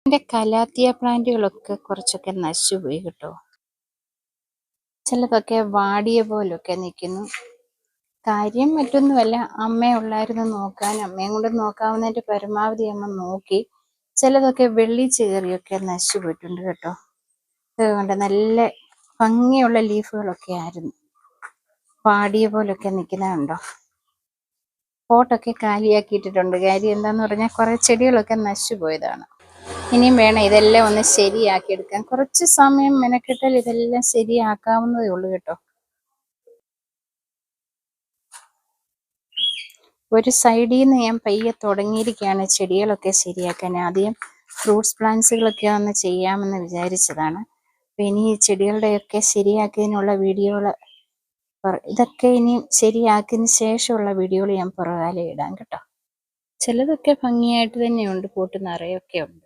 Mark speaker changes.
Speaker 1: എൻ്റെ കലാത്തിയ പ്ലാന്റുകളൊക്കെ കുറച്ചൊക്കെ നശിച്ചുപോയി കേട്ടോ. ചിലതൊക്കെ വാടിയ പോലൊക്കെ നിൽക്കുന്നു. കാര്യം മറ്റൊന്നുമല്ല, അമ്മയുള്ളായിരുന്നു നോക്കാൻ. അമ്മയും കൊണ്ട് നോക്കാവുന്നതിൻ്റെ പരമാവധി അമ്മ നോക്കി. ചിലതൊക്കെ വെള്ളിച്ച് കയറിയൊക്കെ നശിച്ചു പോയിട്ടുണ്ട് കേട്ടോ. അതുകൊണ്ട് നല്ല ഭംഗിയുള്ള ലീഫുകളൊക്കെ ആയിരുന്നു. വാടിയ പോലൊക്കെ നിൽക്കുന്നതുണ്ടോ. പോട്ടൊക്കെ കാലിയാക്കിയിട്ടിട്ടുണ്ട്. കാര്യം എന്താന്ന് പറഞ്ഞാൽ കുറേ ചെടികളൊക്കെ നശിച്ചു പോയതാണ്. ഇനിയും വേണം ഇതെല്ലാം ഒന്ന് ശരിയാക്കിയെടുക്കാൻ. കുറച്ച് സമയം മെനക്കെട്ടാൽ ഇതെല്ലാം ശരിയാക്കാവുന്നതേ ഉള്ളൂ കേട്ടോ. ഒരു സൈഡിൽ നിന്ന് ഞാൻ പയ്യെ തുടങ്ങിയിരിക്കുകയാണ് ചെടികളൊക്കെ ശരിയാക്കാൻ. ആദ്യം ഫ്രൂട്ട്സ് പ്ലാന്റ്സുകളൊക്കെ ഒന്ന് ചെയ്യാമെന്ന് വിചാരിച്ചതാണ്. അപ്പം ഇനി ഈ ചെടികളുടെയൊക്കെ ശരിയാക്കിയതിനുള്ള വീഡിയോകൾ, ഇതൊക്കെ ഇനി ശരിയാക്കിയതിന് ശേഷമുള്ള വീഡിയോകൾ ഞാൻ പുറകാലെ ഇടാം കേട്ടോ. ചിലതൊക്കെ ഭംഗിയായിട്ട് തന്നെയുണ്ട്, പോട്ട് നിറയൊക്കെ ഉണ്ട്.